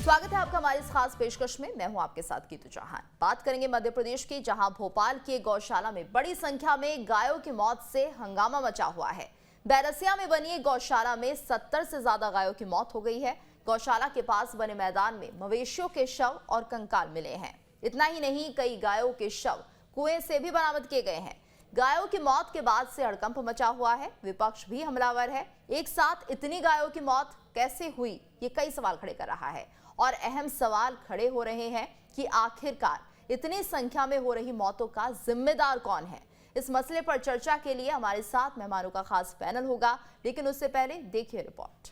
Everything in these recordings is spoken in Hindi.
स्वागत है आपका हमारी इस खास पेशकश में। मैं हूं आपके साथ कीतू चौहान। बात करेंगे मध्य प्रदेश की, जहां भोपाल के गौशाला में बड़ी संख्या में गायों की मौत से हंगामा मचा हुआ है। बैरसिया में बनी एक गौशाला में 70 से ज्यादा गायों की मौत हो गई है। गौशाला के पास बने मैदान में मवेशियों के शव और कंकाल मिले हैं। इतना ही नहीं, कई गायों के शव कुएं से भी बरामद किए गए हैं। गायों की मौत के बाद से हड़कंप मचा हुआ है। विपक्ष भी हमलावर है। एक साथ इतनी गायों की मौत कैसे हुई, ये कई सवाल खड़े कर रहा है। और अहम सवाल खड़े हो रहे हैं कि आखिरकार इतनी संख्या में हो रही मौतों का जिम्मेदार कौन है। इस मसले पर चर्चा के लिए हमारे साथ मेहमानों का खास पैनल होगा, लेकिन उससे पहले देखिए रिपोर्ट।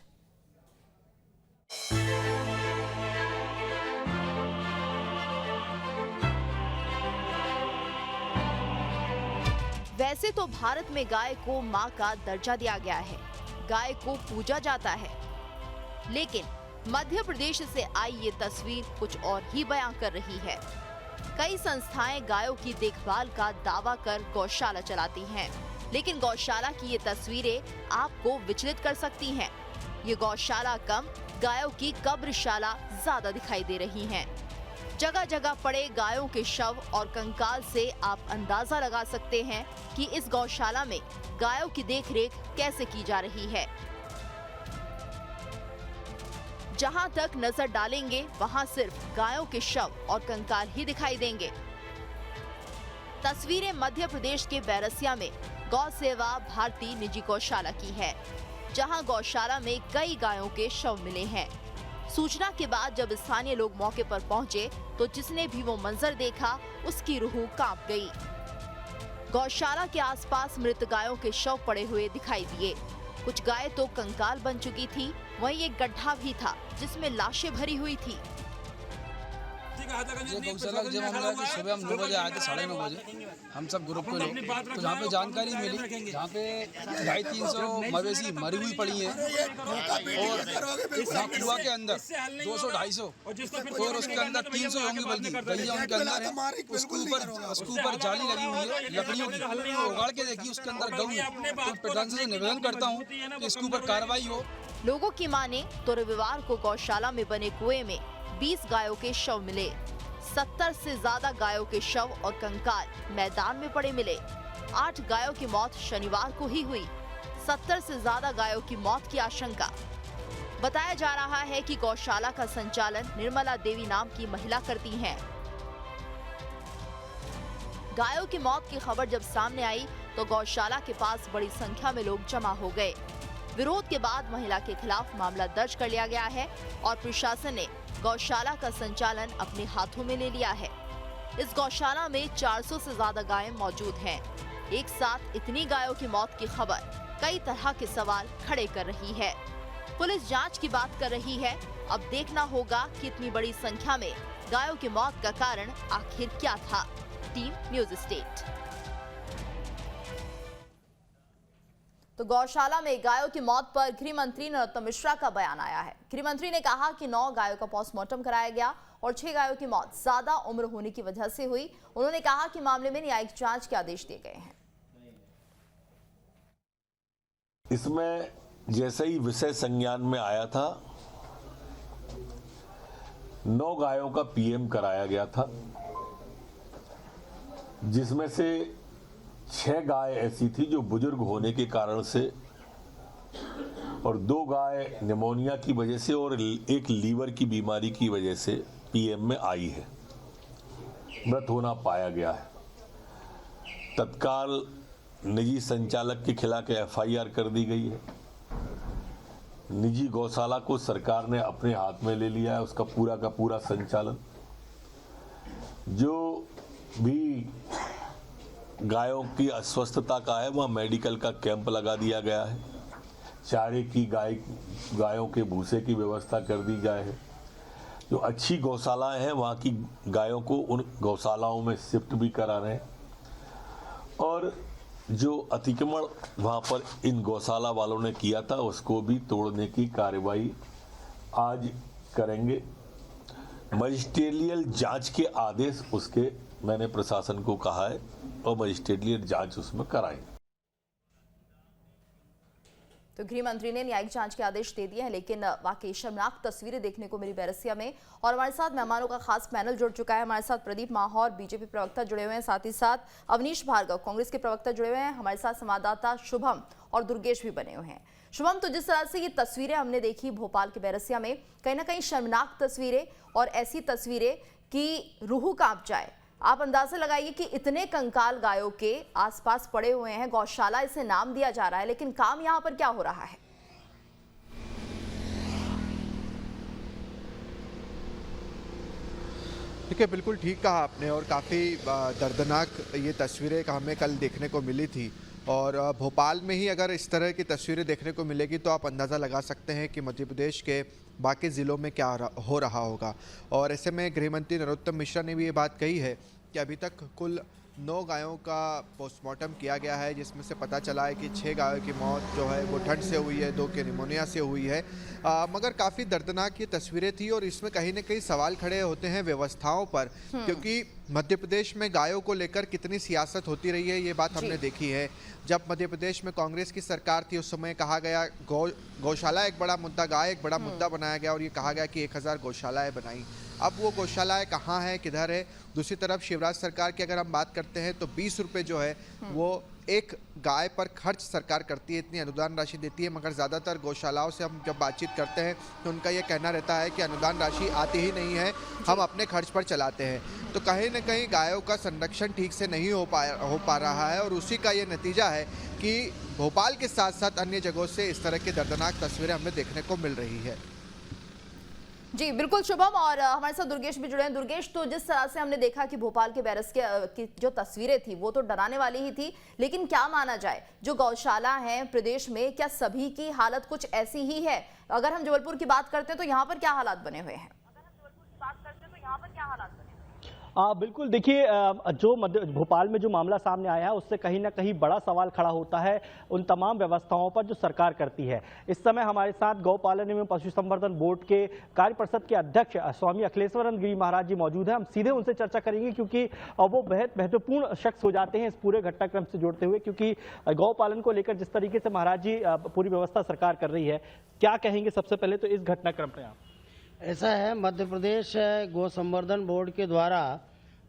वैसे तो भारत में गाय को मां का दर्जा दिया गया है, गाय को पूजा जाता है, लेकिन मध्य प्रदेश से आई ये तस्वीर कुछ और ही बयां कर रही है। कई संस्थाएं गायों की देखभाल का दावा कर गौशाला चलाती हैं, लेकिन गौशाला की ये तस्वीरें आपको विचलित कर सकती हैं। ये गौशाला कम, गायों की कब्रशाला ज्यादा दिखाई दे रही हैं। जगह जगह पड़े गायों के शव और कंकाल से आप अंदाजा लगा सकते हैं कि इस गौशाला में गायों की देखरेख कैसे की जा रही है। जहां तक नजर डालेंगे वहां सिर्फ गायों के शव और कंकाल ही दिखाई देंगे। तस्वीरें मध्य प्रदेश के बैरसिया में गौ सेवा भारती निजी गौशाला की है, जहां गौशाला में कई गायों के शव मिले हैं। सूचना के बाद जब स्थानीय लोग मौके पर पहुंचे तो जिसने भी वो मंजर देखा उसकी रूह कांप गई। गौशाला के आसपास मृत गायों के शव पड़े हुए दिखाई दिए। कुछ गाय तो कंकाल बन चुकी थी, वहीं एक गड्ढा भी था जिसमें लाशें भरी हुई थी। गौशाला जब हम लोग सुबह हम 9 बजे आए थे, 9:30 बजे हम सब ग्रुप के लोग, तो जहाँ पे जानकारी मिली जहाँ पे 250-300 मवेशी मरी हुई पड़ी हैं और यहाँ कुआ के अंदर 200-250 और उसके अंदर 300 होंगी बल्कि गैया उनके अंदर है। उसके ऊपर जाली लगी हुई है लकड़ियों की, तो उगाड़ के देखी उसके अंदर गऊ है। तो प्रशासन से निवेदन करता हूँ कि इसके ऊपर कार्रवाई हो। लोगों की माने तो रविवार को गौशाला में बने कुएं में 20 गायों के शव मिले। 70 से ज्यादा गायों के शव और कंकाल मैदान में पड़े मिले। 8 गायों की मौत शनिवार को ही हुई। 70 से ज्यादा गायों की मौत की आशंका। बताया जा रहा है कि गौशाला का संचालन निर्मला देवी नाम की महिला करती हैं। गायों की मौत की खबर जब सामने आई तो गौशाला के पास बड़ी संख्या में लोग जमा हो गए। विरोध के बाद महिला के खिलाफ मामला दर्ज कर लिया गया है और प्रशासन ने गौशाला का संचालन अपने हाथों में ले लिया है। इस गौशाला में 400 से ज्यादा गायें मौजूद हैं। एक साथ इतनी गायों की मौत की खबर कई तरह के सवाल खड़े कर रही है। पुलिस जांच की बात कर रही है। अब देखना होगा कि इतनी बड़ी संख्या में गायों की मौत का कारण आखिर क्या था। Team news state. तो गौशाला में गायों की मौत पर गृह मंत्री नरोत्तम मिश्रा का बयान आया है। गृह मंत्री ने कहा कि 9 गायों का पोस्टमार्टम कराया गया और 6 गायों की मौत ज्यादा उम्र होने की वजह से हुई। उन्होंने कहा कि मामले में न्यायिक जांच के आदेश दिए गए हैं। इसमें जैसे ही विषय संज्ञान में आया था, 9 गायों का पीएम कराया गया था, जिसमें से 6 गाय ऐसी थी जो बुजुर्ग होने के कारण से और 2 गाय निमोनिया की वजह से और एक लीवर की बीमारी की वजह से पीएम में आई है, मृत होना पाया गया है। तत्काल निजी संचालक के खिलाफ एफआईआर कर दी गई है। निजी गौशाला को सरकार ने अपने हाथ में ले लिया है, उसका पूरा का पूरा संचालन। जो भी गायों की अस्वस्थता का है वहाँ मेडिकल का कैंप लगा दिया गया है। चारे की गायों के भूसे की व्यवस्था कर दी जाए है। जो अच्छी गौशालाएं हैं वहाँ की गायों को उन गौशालाओं में शिफ्ट भी करा रहे हैं और जो अतिक्रमण वहाँ पर इन गौशाला वालों ने किया था उसको भी तोड़ने की कार्रवाई आज करेंगे। मजिस्ट्रियल जांच के आदेश उसके मैंने प्रशासन को कहा है और मजिस्ट्रियल जांच उसमें कराएंगे। तो गृह मंत्री ने न्यायिक जांच के आदेश दे दिए हैं, लेकिन वाकई शर्मनाक तस्वीरें देखने को मिली बैरसिया में। और हमारे साथ मेहमानों का खास पैनल जुड़ चुका है। हमारे साथ प्रदीप माहौर बीजेपी प्रवक्ता जुड़े हुए हैं, साथ ही साथ अवनीश भार्गव कांग्रेस के प्रवक्ता जुड़े हुए हैं। हमारे साथ संवाददाता शुभम और दुर्गेश भी बने हुए हैं। शुभम, तो जिस तरह से ये तस्वीरें हमने देखी भोपाल के बैरसिया में, कहीं ना कहीं शर्मनाक तस्वीरें और ऐसी तस्वीरें कि रूह कांप जाए। आप अंदाजा लगाइए कि इतने कंकाल गायों के आसपास पड़े हुए हैं, गौशाला इसे नाम दिया जा रहा है, लेकिन काम यहां पर क्या हो रहा है? देखिए, बिल्कुल ठीक कहा आपने और काफ़ी दर्दनाक ये तस्वीरें हमें कल देखने को मिली थी। और भोपाल में ही अगर इस तरह की तस्वीरें देखने को मिलेगी तो आप अंदाज़ा लगा सकते हैं कि मध्य प्रदेश के बाकी ज़िलों में क्या हो रहा होगा। और ऐसे में गृह मंत्री नरोत्तम मिश्रा ने भी ये बात कही है कि अभी तक कुल 9 गायों का पोस्टमार्टम किया गया है, जिसमें से पता चला है कि 6 गायों की मौत जो है वो ठंड से हुई है, 2 की निमोनिया से हुई है। मगर काफ़ी दर्दनाक ये तस्वीरें थी और इसमें कहीं ना कहीं सवाल खड़े होते हैं व्यवस्थाओं पर, क्योंकि मध्य प्रदेश में गायों को लेकर कितनी सियासत होती रही है ये बात हमने देखी है। जब मध्य प्रदेश में कांग्रेस की सरकार थी उस समय कहा गया गौशाला एक बड़ा मुद्दा, गाय एक बड़ा मुद्दा बनाया गया और ये कहा गया कि 1000 गौशालाएँ बनाई। अब वो गौशालाएँ कहाँ हैं, किधर है? दूसरी तरफ शिवराज सरकार की अगर हम बात करते हैं तो 20 रुपये जो है वो एक गाय पर खर्च सरकार करती है, इतनी अनुदान राशि देती है। मगर ज़्यादातर गौशालाओं से हम जब बातचीत करते हैं तो उनका ये कहना रहता है कि अनुदान राशि आती ही नहीं है, हम अपने खर्च पर चलाते हैं। तो कहीं ना कहीं गायों का संरक्षण ठीक से नहीं हो पा रहा है और उसी का ये नतीजा है कि भोपाल के साथ साथ अन्य जगहों से इस तरह की दर्दनाक तस्वीरें हमें देखने को मिल रही है। जी बिल्कुल शुभम, और हमारे साथ दुर्गेश भी जुड़े हैं। दुर्गेश, तो जिस तरह से हमने देखा कि भोपाल के बैरसिया की जो तस्वीरें थी वो तो डराने वाली ही थी, लेकिन क्या माना जाए जो गौशाला है प्रदेश में, क्या सभी की हालत कुछ ऐसी ही है? अगर हम जबलपुर की बात करते हैं तो यहाँ पर क्या हालात बने हुए हैं? बिल्कुल, देखिए जो भोपाल में जो मामला सामने आया है उससे कहीं ना कहीं बड़ा सवाल खड़ा होता है उन तमाम व्यवस्थाओं पर जो सरकार करती है। इस समय हमारे साथ गौपालन एवं पशु संवर्धन बोर्ड के कार्य परिषद के अध्यक्ष स्वामी अखिलेश्वरन गिरी महाराज जी मौजूद हैं। हम सीधे उनसे चर्चा करेंगे क्योंकि वो बेहद महत्वपूर्ण शख्स हो जाते हैं इस पूरे घटनाक्रम से जोड़ते हुए, क्योंकि गौपालन को लेकर जिस तरीके से महाराज जी पूरी व्यवस्था सरकार कर रही है, क्या कहेंगे सबसे पहले तो इस घटनाक्रम पर आप? ऐसा है, मध्य प्रदेश गौ संवर्धन बोर्ड के द्वारा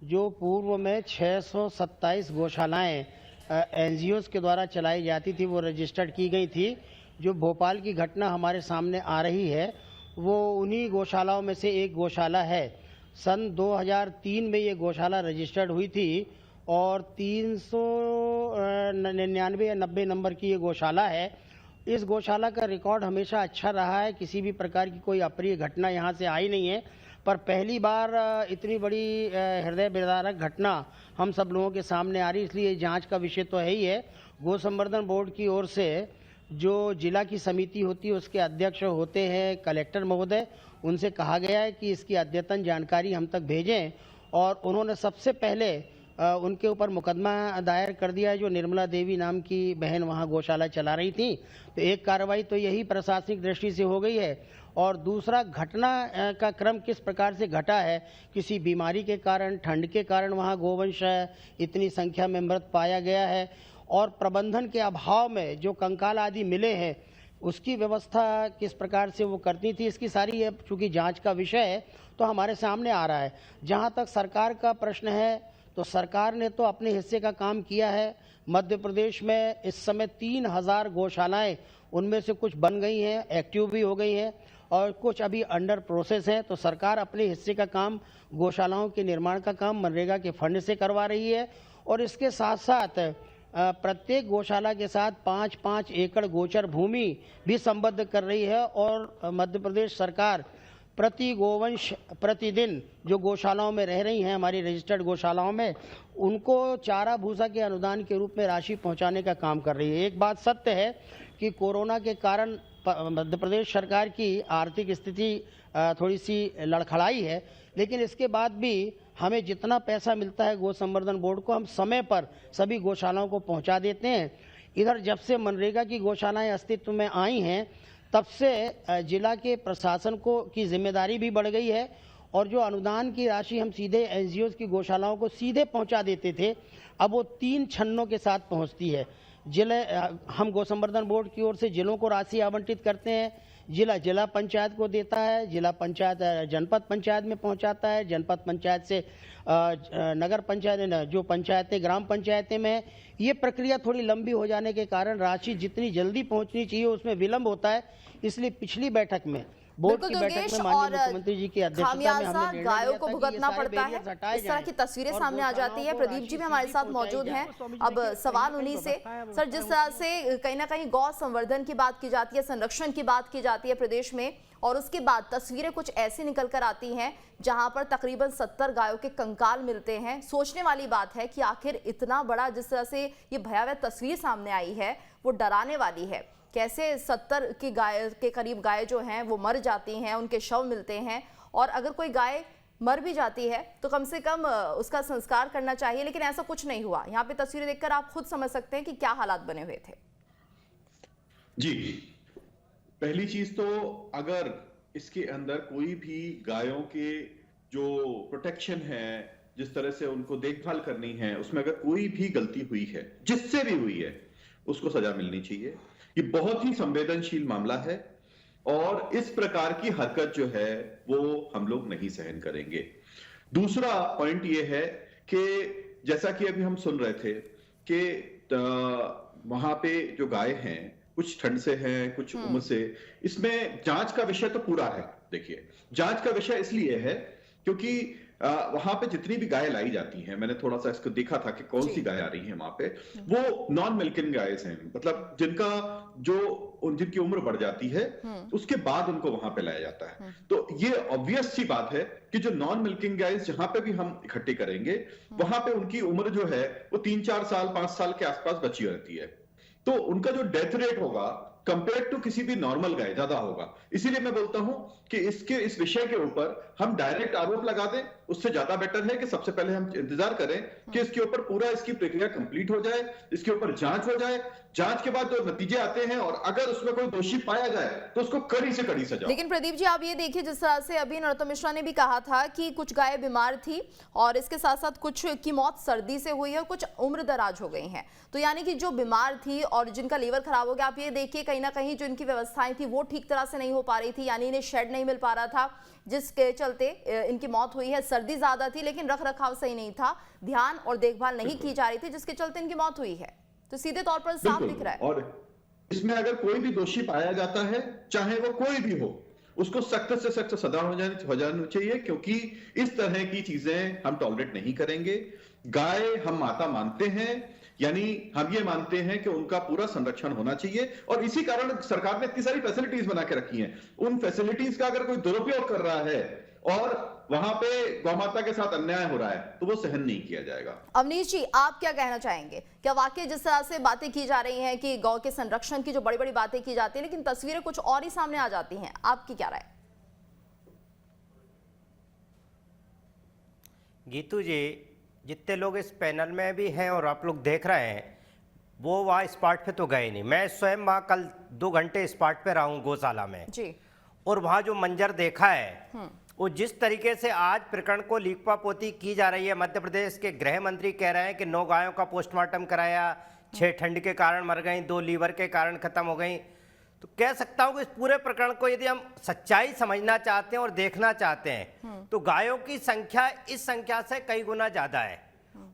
जो पूर्व में 627 गौशालाएँ एनजीओस के द्वारा चलाई जाती थी वो रजिस्टर्ड की गई थी। जो भोपाल की घटना हमारे सामने आ रही है वो उन्हीं गौशालाओं में से एक गौशाला है। सन 2003 में ये गौशाला रजिस्टर्ड हुई थी और 399 या 90 नंबर की ये गौशाला है। इस गौशाला का रिकॉर्ड हमेशा अच्छा रहा है, किसी भी प्रकार की कोई अप्रिय घटना यहाँ से आई नहीं है। पर पहली बार इतनी बड़ी हृदय विदारक घटना हम सब लोगों के सामने आ रही, इसलिए जांच का विषय तो है ही है। गौ संवर्धन बोर्ड की ओर से जो जिला की समिति होती है उसके अध्यक्ष होते हैं कलेक्टर महोदय, उनसे कहा गया है कि इसकी अद्यतन जानकारी हम तक भेजें और उन्होंने सबसे पहले उनके ऊपर मुकदमा दायर कर दिया है। जो निर्मला देवी नाम की बहन वहाँ गौशाला चला रही थी, तो एक कार्रवाई तो यही प्रशासनिक दृष्टि से हो गई है। और दूसरा, घटना का क्रम किस प्रकार से घटा है, किसी बीमारी के कारण, ठंड के कारण वहाँ गोवंश इतनी संख्या में मृत पाया गया है और प्रबंधन के अभाव में जो कंकाल आदि मिले हैं उसकी व्यवस्था किस प्रकार से वो करती थी, इसकी सारी चूँकि जाँच का विषय है तो हमारे सामने आ रहा है। जहाँ तक सरकार का प्रश्न है तो सरकार ने तो अपने हिस्से का काम किया है। मध्य प्रदेश में इस समय 3000 गौशालाएं, उनमें से कुछ बन गई हैं, एक्टिव भी हो गई हैं और कुछ अभी अंडर प्रोसेस है। तो सरकार अपने हिस्से का काम, गौशालाओं के निर्माण का काम मनरेगा के फंड से करवा रही है और इसके साथ साथ प्रत्येक गौशाला के साथ 5-5 एकड़ गोचर भूमि भी संबद्ध कर रही है। और मध्य प्रदेश सरकार प्रति गोवंश प्रतिदिन जो गौशालाओं में रह रही हैं, हमारी रजिस्टर्ड गौशालाओं में, उनको चारा भूसा के अनुदान के रूप में राशि पहुंचाने का काम कर रही है। एक बात सत्य है कि कोरोना के कारण मध्य प्रदेश सरकार की आर्थिक स्थिति थोड़ी सी लड़खड़ाई है, लेकिन इसके बाद भी हमें जितना पैसा मिलता है गौ संवर्धन बोर्ड को, हम समय पर सभी गौशालाओं को पहुंचा देते हैं। इधर जब से मनरेगा की गौशालाएं अस्तित्व में आई हैं तब से जिला के प्रशासन को की जिम्मेदारी भी बढ़ गई है और जो अनुदान की राशि हम सीधे एनजीओ की गौशालाओं को सीधे पहुंचा देते थे, अब वो 3 छन्नों के साथ पहुंचती है। जिले हम गौ संवर्धन बोर्ड की ओर से जिलों को राशि आवंटित करते हैं। जिला पंचायत को देता है, जिला पंचायत जनपद पंचायत में पहुंचाता है, जनपद पंचायत से नगर पंचायत, जो पंचायतें ग्राम पंचायतें में है। ये प्रक्रिया थोड़ी लंबी हो जाने के कारण राशि जितनी जल्दी पहुंचनी चाहिए उसमें विलंब होता है। इसलिए पिछली बैठक में बोर्ड की बैठक में माननीय मुख्यमंत्री जी की अध्यक्षता में हमने निर्णय गायों लिया को था कि ये भुगतना सारे पड़ता है, बैरियर्स हटाए इस तरह जाएं की तस्वीरें और सामने आ जाती है। गौशालाओं को प्रदीप जी राशि भी हमारे सीधी साथ मौजूद पहुंचाई हैं। जाए। अब सवाल उन्हीं से, सर, जिस तरह से कहीं ना कहीं गौ संवर्धन की बात की जाती है, संरक्षण की बात की जाती है प्रदेश में, और उसके बाद तस्वीरें कुछ ऐसी निकल कर आती हैं जहां पर तकरीबन 70 गायों के कंकाल मिलते हैं। सोचने वाली बात है कि आखिर इतना बड़ा जिस तरह से ये भयावह तस्वीर सामने आई है वो डराने वाली है। कैसे 70 की गाय के करीब गाय जो हैं वो मर जाती हैं, उनके शव मिलते हैं, और अगर कोई गाय मर भी जाती है तो कम से कम उसका संस्कार करना चाहिए, लेकिन ऐसा कुछ नहीं हुआ। यहाँ पे तस्वीरें देखकर आप खुद समझ सकते हैं कि क्या हालात बने हुए थे। जी, पहली चीज तो अगर इसके अंदर कोई भी गायों के जो प्रोटेक्शन है, जिस तरह से उनको देखभाल करनी है, उसमें अगर कोई भी गलती हुई है, जिससे भी हुई है, उसको सजा मिलनी चाहिए। ये बहुत ही संवेदनशील मामला है और इस प्रकार की हरकत जो है वो हम लोग नहीं सहन करेंगे। दूसरा पॉइंट ये है कि जैसा कि अभी हम सुन रहे थे कि वहां पे जो गाय हैं कुछ ठंड से हैं, कुछ उम्र से, इसमें जांच का विषय तो पूरा है। देखिए, जांच का विषय इसलिए है क्योंकि वहां पे जितनी भी गाय लाई जाती हैं, मैंने थोड़ा सा इसको देखा था कि कौन सी गाय आ रही है वहां पे, वो नॉन मिल्किंग गाय हैं, मतलब जिनकी उम्र बढ़ जाती है उसके बाद उनको वहां पे लाया जाता है। तो ये ऑब्वियस सी बात है कि जो नॉन मिल्किंग गाय जहां पे भी हम इकट्ठी करेंगे वहां पे उनकी उम्र जो है वो 3-4 साल 5 साल के आसपास बची रहती है, तो उनका जो डेथ रेट होगा कंपेयर टू किसी भी नॉर्मल गाय ज्यादा होगा। इसीलिए मैं बोलता हूं कि इस विषय के ऊपर हम डायरेक्ट आरोप लगा दें, उससे ज्यादा बेटर है कि सबसे पहले हम इंतजार करें कि इसके ऊपर पूरा इसकी प्रक्रिया कंप्लीट हो जाए, इसके ऊपर जांच हो जाए, जांच के बाद जो नतीजे आते हैं और अगर उसमें कोई दोषी पाया जाए तो उसको कड़ी से कड़ी सजा। लेकिन प्रदीप जी, आप ये देखिए, जिस तरह से अभी नरोत्तम मिश्रा ने भी कहा था कि कुछ गाय बीमार थी और इसके साथ साथ कुछ की मौत सर्दी से हुई है और कुछ उम्र दराज हो गई हैं, तो यानी कि जो बीमार थी और जिनका लीवर खराब हो गया, आप ये देखिए कहीं ना कहीं जो इनकी व्यवस्थाएं थी वो ठीक तरह से नहीं हो पा रही थी, यानी इन्हें शेड नहीं मिल पा रहा था, जिसके चलते इनकी मौत हुई है। सर्दी ज्यादा थी लेकिन रख रखाव सही नहीं था, ध्यान और देखभाल नहीं की जा रही थी, जिसके चलते इनकी मौत हुई है। तो सीधे तौर पर साफ दिख रहा है। और इसमें अगर कोई भी दोषी पाया जाता है, चाहे वो कोई भी हो, उसको सख्त से सख्त सजा हो जानी चाहिए, क्योंकि इस तरह की चीजें हम टॉलरेट नहीं करेंगे। गाय हम माता मानते हैं, यानी हम ये मानते हैं कि उनका पूरा संरक्षण होना चाहिए, और इसी कारण सरकार ने इतनी सारी फैसिलिटीज बना के रखी हैं। उन फैसिलिटीज का अगर कोई दुरुपयोग कर रहा है और वहां पे गौमाता के साथ अन्याय हो रहा है तो वो सहन नहीं किया जाएगा। अवनीश जी, आप क्या कहना चाहेंगे? क्या वाकई जिस तरह से बातें की जा रही हैं कि गौ के संरक्षण की जो बड़ी बड़ी बातें की जाती है, लेकिन तस्वीरें कुछ और ही सामने आ जाती हैं, आपकी क्या राय? गीतू जी, जितने लोग इस पैनल में भी हैं और आप लोग देख रहे हैं, वो वहाँ स्पॉट पे तो गए नहीं। मैं स्वयं वहाँ कल 2 घंटे स्पॉट पे रहा हूँ गौशाला में जी, और वहाँ जो मंजर देखा है, वो जिस तरीके से आज प्रकरण को लीपा पोती की जा रही है। मध्य प्रदेश के गृह मंत्री कह रहे हैं कि 9 गायों का पोस्टमार्टम कराया, 6 ठंड के कारण मर गई, 2 लीवर के कारण खत्म हो गई। तो कह सकता हूँ कि इस पूरे प्रकरण को यदि हम सच्चाई समझना चाहते हैं और देखना चाहते हैं तो गायों की संख्या इस संख्या से कई गुना ज़्यादा है।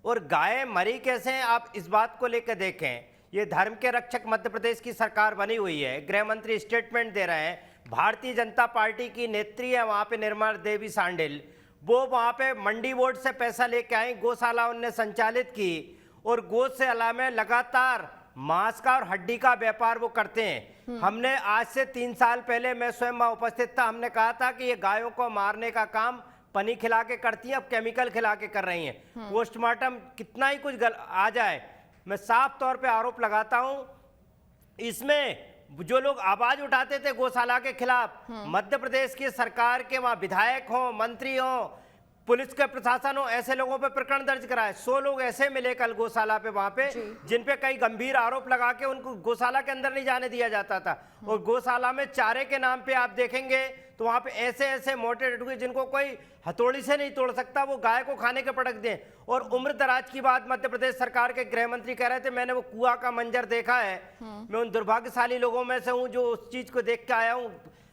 और गाय मरी कैसे हैं, आप इस बात को लेकर देखें। ये धर्म के रक्षक मध्य प्रदेश की सरकार बनी हुई है, गृह मंत्री स्टेटमेंट दे रहे हैं, भारतीय जनता पार्टी की नेत्री है वहाँ पे निर्मला देवी सांडिल, वो वहाँ पे मंडी बोर्ड से पैसा लेके आई, गौशाला उनने संचालित की और गौशाला में लगातार मांस का और हड्डी का व्यापार वो करते हैं। हमने आज से 3 साल पहले, मैं स्वयं वहाँ उपस्थित था, हमने कहा था कि ये गायों को मारने का काम पनी खिला के करती हैं, अब केमिकल खिला के कर रही हैं। पोस्टमार्टम कितना ही कुछ आ जाए, मैं साफ तौर पे आरोप लगाता हूं, इसमें जो लोग आवाज उठाते थे गौशाला के खिलाफ, मध्य प्रदेश की सरकार के वहां विधायक हों, मंत्री हों, पुलिस के प्रशासन हो ऐसे लोगों पे प्रकरण दर्ज कराए। 100 लोग ऐसे मिले कल गौशाला पे वहां पे जिन पे कई गंभीर आरोप लगा के उनको गौशाला के अंदर नहीं जाने दिया जाता था। और गौशाला में चारे के नाम पे आप देखेंगे तो वहां पे ऐसे ऐसे मोटे डटुए जिनको कोई हथौड़ी से नहीं तोड़ सकता, वो गाय को खाने के पटक दें। और उम्र दराज की बात मध्य प्रदेश सरकार के गृह मंत्री कह रहे थे, मैंने वो कुआं का मंजर देखा है। मैं उन दुर्भाग्यशाली लोगों में से हूं जो उस चीज को देख के आया हूं,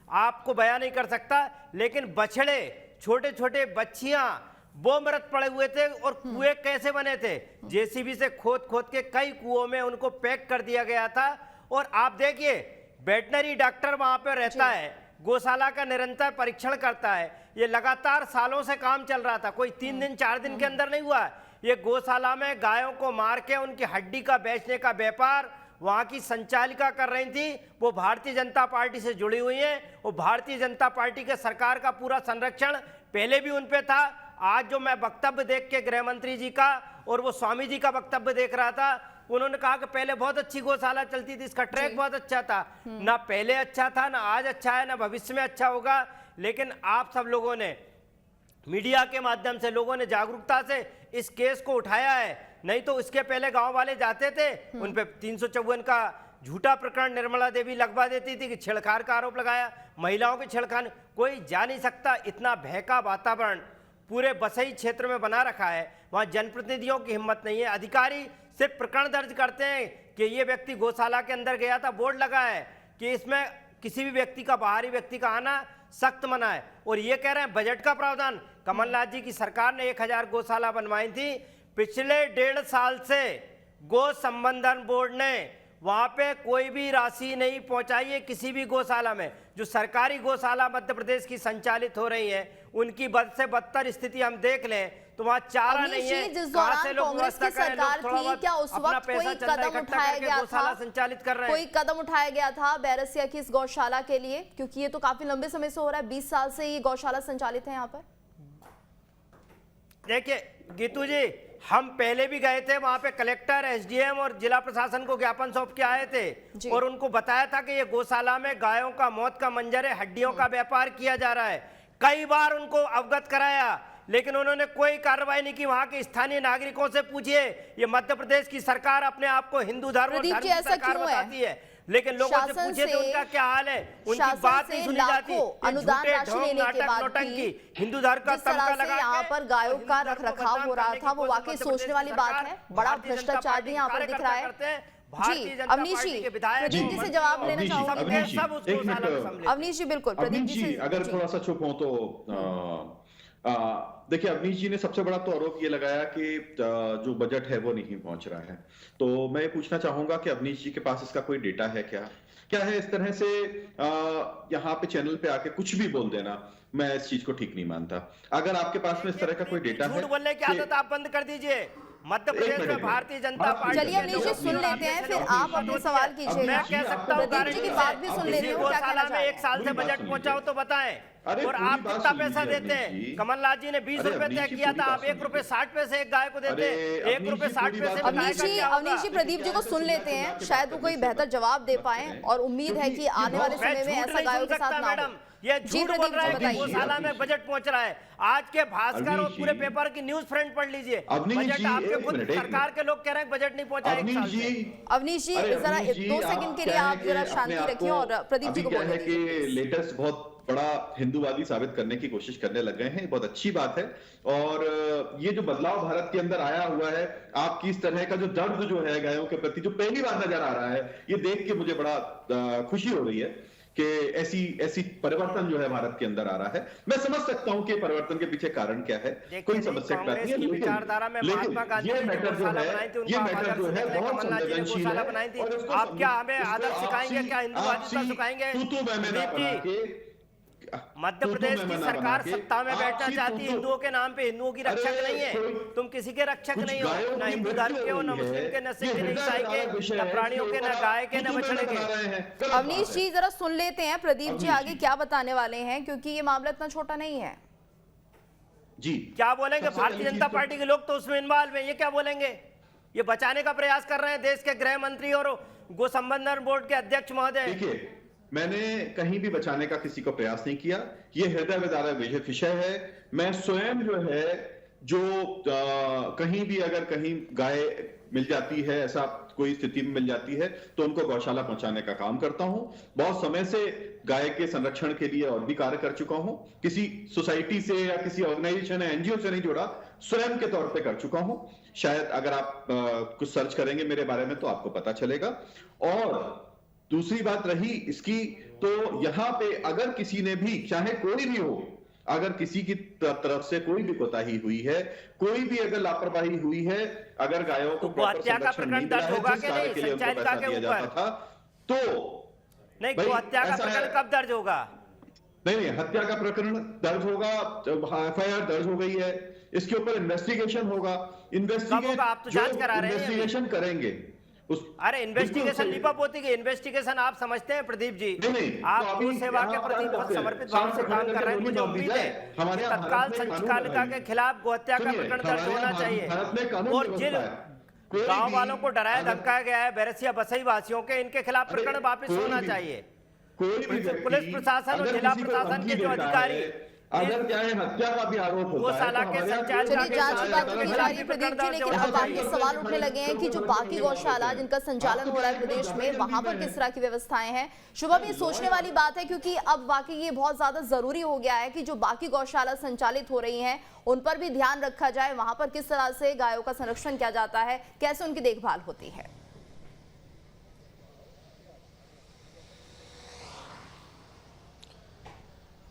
आपको बयान नहीं कर सकता। लेकिन बछड़े, छोटे छोटे बच्चियां वो मृत पड़े हुए थे। और कुएं कैसे बने थे? जेसीबी से खोद खोद के कई कुओं में उनको पैक कर दिया गया था। और आप देखिए वेटनरी डॉक्टर वहां पे रहता है, गौशाला का निरंतर परीक्षण करता है। ये लगातार सालों से काम चल रहा था, कोई 3 दिन 4 दिन के अंदर नहीं हुआ। ये गौशाला में गायों को मार के उनकी हड्डी का बेचने का व्यापार वहां की संचालिका कर रही थी। वो भारतीय जनता पार्टी से जुड़ी हुई है। वो भारतीय जनता पार्टी के सरकार का पूरा संरक्षण पहले भी उन पे था। आज जो मैं वक्तव्य देख के गृह मंत्री जी का और वो स्वामी जी का वक्तव्य देख रहा था, उन्होंने कहा कि पहले बहुत अच्छी गौशाला चलती थी, इसका ट्रैक बहुत अच्छा था। ना पहले अच्छा था, ना आज अच्छा है, ना भविष्य में अच्छा होगा। लेकिन आप सब लोगों ने मीडिया के माध्यम से, लोगों ने जागरूकता से इस केस को उठाया है। नहीं तो इसके पहले गांव वाले जाते थे, उन पे 354 का झूठा प्रकरण निर्मला देवी लगवा देती थी कि छेड़छाड़ का आरोप लगाया, महिलाओं के छेड़खानी। कोई जा नहीं सकता। इतना भय का वातावरण पूरे बसई क्षेत्र में बना रखा है, वहां जनप्रतिनिधियों की हिम्मत नहीं है। अधिकारी सिर्फ प्रकरण दर्ज करते हैं कि ये व्यक्ति गौशाला के अंदर गया था, बोर्ड लगा है कि इसमें किसी भी व्यक्ति का, बाहरी व्यक्ति का आना सख्त मना है। और ये कह रहे हैं बजट का प्रावधान। कमलनाथ जी की सरकार ने 1000 गौशाला बनवाई थी। पिछले 1.5 साल से गौ संवर्धन बोर्ड ने वहां पे कोई भी राशि नहीं पहुंचाई है किसी भी गौशाला में। जो सरकारी गौशाला मध्य प्रदेश की संचालित हो रही है, उनकी बद से बदतर स्थिति हम देख लें तो वहां चारा नहीं है। जिस दौरान कांग्रेस की सरकार थी, क्या उस वक्त कोई कदम उठाया गया था? संचालित कर रहे हैं, कोई कदम उठाया गया था बैरसिया की इस गौशाला के लिए? क्योंकि ये तो काफी लंबे समय से हो रहा है, 20 साल से ये गौशाला संचालित है यहाँ पर। देखिए गीतू जी, हम पहले भी गए थे वहां पे, कलेक्टर, एसडीएम और जिला प्रशासन को ज्ञापन सौंप के आए थे और उनको बताया था कि ये गौशाला में गायों का मौत का मंजर है, हड्डियों का व्यापार किया जा रहा है। कई बार उनको अवगत कराया, लेकिन उन्होंने कोई कार्रवाई नहीं की। वहां के स्थानीय नागरिकों से पूछिए, ये मध्य प्रदेश की सरकार अपने आप को हिंदू धर्म और धर्म की सरकार बताती है, लेकिन लोगों से पूछिए तो उनका क्या हाल है, उनकी बात नहीं सुनी जाती। अनुदान राशि लेने के बाद भी हिंदू धर्म का तमका लगा यहाँ पर गायों का रखरखाव हो रहा था, वो वाकई सोचने वाली बात है। बड़ा भ्रष्टाचार भी यहाँ पर दिख रहा है। जी अवनीश जी, प्रदीप जी से जवाब लेना चाहूंगी। अवनीश जी बिल्कुल, प्रदीप जी अगर थोड़ा सा चुप हो तो देखिए, अवनीश जी ने सबसे बड़ा तो आरोप ये लगाया कि जो बजट है वो नहीं पहुंच रहा है। तो मैं पूछना चाहूंगा कि अवनीश जी के पास इसका कोई डेटा है क्या है? इस तरह से यहाँ पे चैनल पे आके कुछ भी बोल देना, मैं इस चीज को ठीक नहीं मानता। अगर आपके पास में इस तरह का कोई डेटा है, झूठ बोलने की आदत आप बंद कर दीजिए। मध्य प्रदेश में भारतीय जनता पार्टी, चलिए अवनीश जी सुन लेते हैं, फिर आप अपने सवाल कीजिएगा। मैं कह सकता हूँ प्रदीप जी की बात भी सुन लेते हैं, क्या कहना चाह रहे हैं? 1 साल से बजट पहुंचा हो तो बताएं। और आप कितना पैसा देते हैं? कमलनाथ जी ने 20 रुपए तय किया था, आप 1 रुपए 60 पैसे एक गाय को देते हैं। 1 रुपए 60 पैसे। अवनीश जी प्रदीप जी को सुन लेते हैं, शायद वो कोई बेहतर जवाब दे पाए और उम्मीद है कि आने वाले समय में ऐसा गायों के साथ ना हो। ये झूठ बोल रहा है कि गौशाला में बजट पहुंच रहा है। आज के भास्कर और पूरे पेपर की न्यूज फ्रंट पढ़ लीजिए, बजट आपके खुद सरकार के लोग कह रहे हैं बजट नहीं पहुंचा 1 साल से। अवनीश जी जरा 2 सेकंड के लिए आप जरा शांति रखिए और प्रदीप जी को बोलने दीजिए। लेटेस्ट बहुत बड़ा हिंदूवादी साबित करने की कोशिश करने लग गए हैं, बहुत अच्छी बात है। और ये जो बदलाव भारत के अंदर आया हुआ है, आपकी इस तरह का जो दर्द जो है गायों के प्रति, जो पहली बार नजर आ रहा है, ये देख के मुझे बड़ा खुशी हो रही है कि ऐसी परिवर्तन जो है भारत के अंदर आ रहा है। मैं समझ सकता हूँ कि परिवर्तन के पीछे कारण क्या है, कोई समस्या बात नहीं है, लेकिन ये मैटर जो है बहुत संवेदनशील है। और आप क्या हमें आदत सिखाएंगे, क्या हिंदूवादिता सिखाएंगे? मध्य प्रदेश की सरकार सत्ता में बैठना चाहती है, हिंदुओं के नाम पे हिंदुओं की रक्षक नहीं है। तुम किसी के रक्षक नहीं हो, ना हिंदू धर्म के हो, ना मुस्लिम के, न सिख के, न ईसाई के, न प्राणियों के, न गाय के, न बछड़े के। अवनीश जी जरा सुन लेते हैं प्रदीप जी आगे क्या बताने वाले हैं, क्योंकि ये मामला इतना छोटा नहीं है। जी क्या बोलेंगे? भारतीय जनता पार्टी के लोग तो उसमें इन्वॉल्व है, ये क्या बोलेंगे? ये बचाने का प्रयास कर रहे हैं देश के गृह मंत्री और गौ संवर्धन बोर्ड के अध्यक्ष महोदय। मैंने कहीं भी बचाने का किसी को प्रयास नहीं किया। ये हृदय विदारक विषय है। मैं स्वयं जो है कहीं भी अगर कहीं गाय मिल जाती है, ऐसा कोई स्थिति में मिल जाती है, तो उनको गौशाला पहुंचाने का काम करता हूं। बहुत समय से गाय के संरक्षण के लिए और भी कार्य कर चुका हूं। किसी सोसाइटी से या किसी ऑर्गेनाइजेशन या एनजीओ से नहीं जुड़ा, स्वयं के तौर पे कर चुका हूं। शायद अगर आप कुछ सर्च करेंगे मेरे बारे में तो आपको पता चलेगा। और दूसरी बात रही इसकी, तो यहां पे अगर किसी ने भी, चाहे कोई भी हो, अगर किसी की तरफ से कोई भी कोताही हुई है, कोई भी अगर लापरवाही हुई है, अगर गायों को हत्या का प्रकरण दर्ज होगा कि नहीं संचालिका के ऊपर, तो नहीं हत्या का प्रकरण कब दर्ज होगा? नहीं, हत्या का प्रकरण दर्ज होगा, एफआईआर दर्ज हो गई है, इसके ऊपर इन्वेस्टिगेशन होगा। आप तो जांच करा रहे हैं, इन्वेस्टिगेशन करेंगे। अरे इन्वेस्टिगेशन लीपापोती की इन्वेस्टिगेशन आप समझते हैं प्रदीप जी? आप गौ सेवा के प्रति बहुत समर्पित भाव से काम कर रहे हैं। मुझे उम्मीद है कि तत्काल संचालिका के खिलाफ गोहत्या का प्रकरण दर्ज होना चाहिए और जिन गांव वालों को डराया धमकाया गया है, बैरसिया बसई वासियों के, इनके खिलाफ प्रकरण वापिस होना चाहिए। पुलिस प्रशासन और जिला प्रशासन के जो अधिकारी अगर चाहे हत्या का भी आरोप होता है, चलिए जांच की बात की जा रही है प्रदीप जी, लेकिन अब बाकी सवाल उठने लगे हैं कि जो बाकी गौशाला जिनका संचालन हो रहा है प्रदेश में, वहां पर किस तरह की व्यवस्थाएं हैं। शुभम, ये सोचने वाली बात है क्योंकि अब वाकई ये बहुत ज्यादा जरूरी हो गया है कि जो बाकी गौशाला संचालित हो रही हैं उन पर भी ध्यान रखा जाए, वहां पर किस तरह से गायों का संरक्षण किया जाता है, कैसे उनकी देखभाल होती है।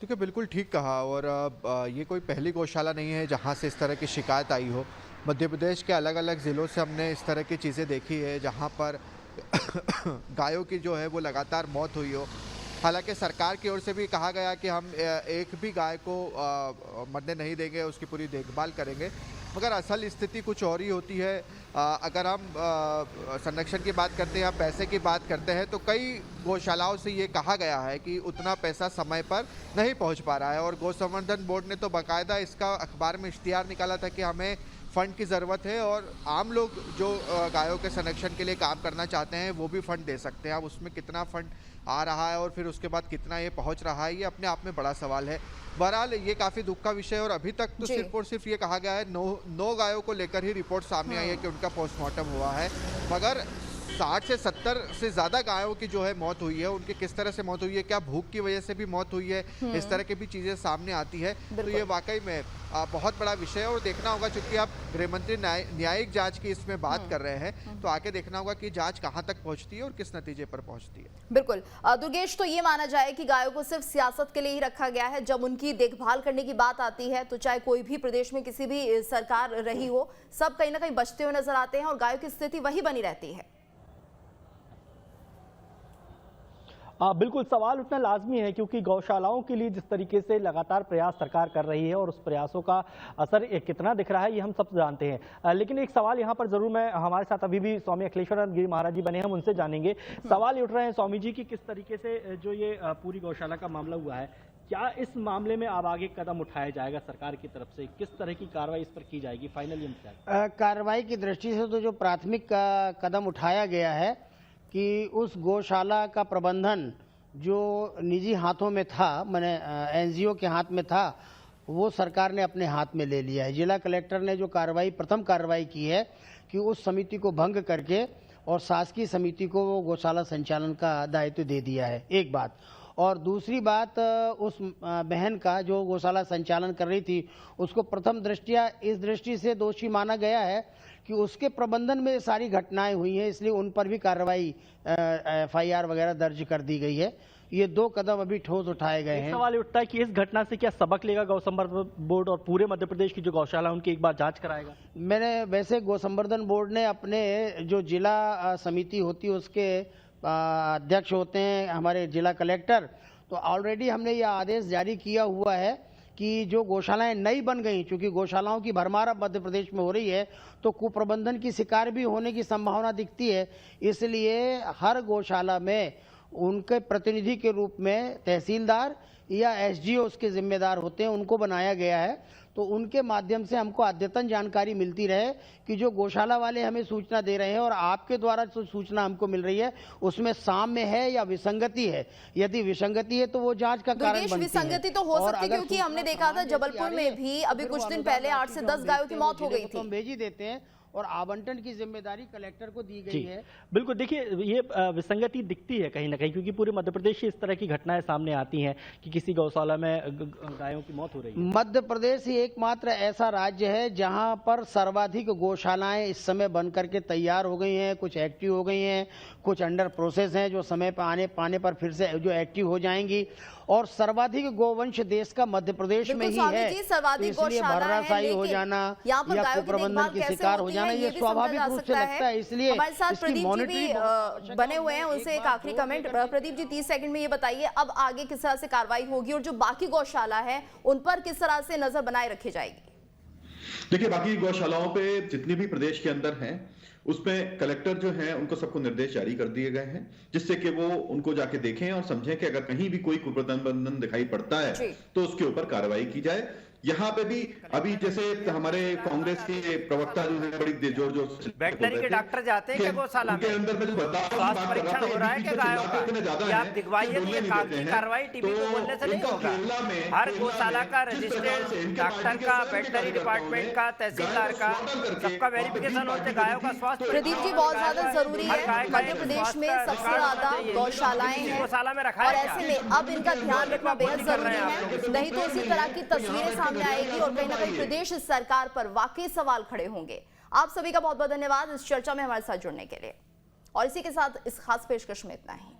देखिए, बिल्कुल ठीक कहा। और ये कोई पहली गौशाला नहीं है जहाँ से इस तरह की शिकायत आई हो। मध्य प्रदेश के अलग अलग ज़िलों से हमने इस तरह की चीज़ें देखी है जहाँ पर गायों की जो है वो लगातार मौत हुई हो। हालांकि सरकार की ओर से भी कहा गया कि हम एक भी गाय को मरने नहीं देंगे, उसकी पूरी देखभाल करेंगे, मगर असल स्थिति कुछ और ही होती है। अगर हम संरक्षण की बात करते हैं या पैसे की बात करते हैं तो कई गौशालाओं से ये कहा गया है कि उतना पैसा समय पर नहीं पहुंच पा रहा है। और गौ संवर्धन बोर्ड ने तो बाकायदा इसका अखबार में इश्तिहार निकाला था कि हमें फ़ंड की ज़रूरत है और आम लोग जो गायों के संरक्षण के लिए काम करना चाहते हैं वो भी फ़ंड दे सकते हैं। अब उसमें कितना फ़ंड आ रहा है और फिर उसके बाद कितना ये पहुंच रहा है, ये अपने आप में बड़ा सवाल है। बहरहाल ये काफ़ी दुख का विषय है और अभी तक तो सिर्फ और सिर्फ ये कहा गया है 9 गायों को लेकर ही रिपोर्ट सामने आई है कि उनका पोस्टमार्टम हुआ है, मगर 60 से 70 से ज़्यादा गायों की जो है मौत हुई है। उनकी किस तरह से मौत हुई है, क्या भूख की वजह से भी मौत हुई है, इस तरह की भी चीज़ें सामने आती है। तो ये वाकई में बहुत बड़ा विषय है और देखना होगा, चूंकि आप गृहमंत्री न्यायिक जांच की इसमें बात कर रहे हैं, तो आगे देखना होगा कि जांच कहां तक पहुंचती है और किस नतीजे पर पहुंचती है। बिल्कुल दुर्गेश, तो ये माना जाए कि गायों को सिर्फ सियासत के लिए ही रखा गया है। जब उनकी देखभाल करने की बात आती है तो चाहे कोई भी प्रदेश में किसी भी सरकार रही हो, सब कहीं ना कहीं बचते हुए नजर आते हैं और गायों की स्थिति वही बनी रहती है। बिल्कुल, सवाल उठना लाजमी है क्योंकि गौशालाओं के लिए जिस तरीके से लगातार प्रयास सरकार कर रही है और उस प्रयासों का असर कितना दिख रहा है ये हम सब जानते हैं। लेकिन एक सवाल यहाँ पर जरूर, मैं हमारे साथ अभी भी स्वामी अखिलेश्वरानंद गिरी महाराज जी बने हैं, हम उनसे जानेंगे। सवाल ये उठ रहे हैं स्वामी जी की, किस तरीके से जो ये पूरी गौशाला का मामला हुआ है, क्या इस मामले में अब आगे कदम उठाया जाएगा सरकार की तरफ से, किस तरह की कार्रवाई इस पर की जाएगी फाइनली? कार्रवाई की दृष्टि से तो जो प्राथमिक कदम उठाया गया है कि उस गौशाला का प्रबंधन जो निजी हाथों में था, मैंने एनजीओ के हाथ में था, वो सरकार ने अपने हाथ में ले लिया है। जिला कलेक्टर ने जो प्रथम कार्रवाई की है कि उस समिति को भंग करके और शासकीय समिति को वो गौशाला संचालन का दायित्व दे दिया है, एक बात। और दूसरी बात, उस बहन का जो गौशाला संचालन कर रही थी उसको प्रथम दृष्टया इस दृष्टि से दोषी माना गया है कि उसके प्रबंधन में सारी घटनाएं हुई हैं, इसलिए उन पर भी कार्रवाई एफआईआर वगैरह दर्ज कर दी गई है। ये 2 कदम अभी ठोस उठाए गए हैं। सवाल उठता है कि इस घटना से क्या सबक लेगा गौ संवर्धन बोर्ड और पूरे मध्य प्रदेश की जो गौशाला उनकी एक बार जांच कराएगा? मैंने वैसे गौ संवर्धन बोर्ड ने अपने जो जिला समिति होती है उसके अध्यक्ष होते हैं हमारे जिला कलेक्टर, तो ऑलरेडी हमने यह आदेश जारी किया हुआ है कि जो गौशालाएं नई बन गई, चूंकि गौशालाओं की भरमार अब मध्य प्रदेश में हो रही है तो कुप्रबंधन की शिकार भी होने की संभावना दिखती है, इसलिए हर गौशाला में उनके प्रतिनिधि के रूप में तहसीलदार या एसडीओ उसके जिम्मेदार होते हैं, उनको बनाया गया है। तो उनके माध्यम से हमको अद्यतन जानकारी मिलती रहे कि जो गौशाला वाले हमें सूचना दे रहे हैं और आपके द्वारा जो सूचना हमको मिल रही है उसमें साम्य है या विसंगति है। यदि विसंगति है तो वो जांच का कारण बनती है। विसंगति तो हो सकती है, क्योंकि हमने देखा था जबलपुर में भी अभी कुछ दिन पहले 8 से 10 गायों की मौत हो गई थी। हम भेजी देते हैं और आवंटन की जिम्मेदारी कलेक्टर को दी गई है। बिल्कुल, देखिए ये विसंगति दिखती है कहीं ना कहीं, क्योंकि पूरे मध्य प्रदेश से इस तरह की घटनाएं सामने आती हैं कि किसी गौशाला में गायों की मौत हो रही है। मध्य प्रदेश ही एकमात्र ऐसा राज्य है जहां पर सर्वाधिक गौशालाएं इस समय बन करके तैयार हो गई हैं, कुछ एक्टिव हो गई हैं, कुछ अंडर प्रोसेस हैं जो समय पर पाने पर फिर से जो एक्टिव हो जाएंगी। और सर्वाधिक गोवंश देश का मध्य प्रदेश में ही है, तो इसलिए भर्राशाही हो जाना या कुप्रबंधन की शिकार हो जाना ये स्वाभाविक रूप से लगता है। इसलिए हमारे साथ प्रदीप जी भी बने हुए हैं, उनसे एक आखिरी कमेंट। प्रदीप जी 30 सेकंड में ये बताइए, अब आगे किस तरह से कार्रवाई होगी और जो बाकी गौशाला है उन पर किस तरह से नजर बनाए रखी जाएगी? देखिए, बाकी गौशालाओं पे जितनी भी प्रदेश के अंदर हैं उसमें कलेक्टर जो हैं उनको सबको निर्देश जारी कर दिए गए हैं, जिससे कि वो उनको जाके देखें और समझें कि अगर कहीं भी कोई कुप्रबंधन दिखाई पड़ता है तो उसके ऊपर कार्रवाई की जाए। यहाँ पे भी अभी जैसे हमारे कांग्रेस के प्रवक्ता जो है बड़ी जोर जोर से वेटनरी के डॉक्टर जाते हैं क्या गौशाला में? स्वास्थ्य परीक्षण हो रहा है क्या गायों का? ये आप दिखवाइए, तो ये कागजी कार्रवाई टीवी पे बोलने से नहीं होगा। हर गौशाला का रजिस्टर्ड डॉक्टर का, वेटनरी डिपार्टमेंट का, तहसीलदार का, सबका वेरिफिकेशन होता है गायों का स्वास्थ्य। प्रदीप जी बहुत ज्यादा जरूरी है, मध्य प्रदेश में सबसे ज्यादा गौशालाएं हैं गौशाला में रखा है और ऐसे में अब इनका ध्यान रखना बेहद जरूरी है, नहीं तो इसी तरह की तस्वीरें सामने आएगी और कहीं ना कहीं प्रदेश सरकार पर वाकई सवाल खड़े होंगे। आप सभी का बहुत बहुत धन्यवाद इस चर्चा में हमारे साथ जुड़ने के लिए, और इसी के साथ इस खास पेशकश में इतना ही।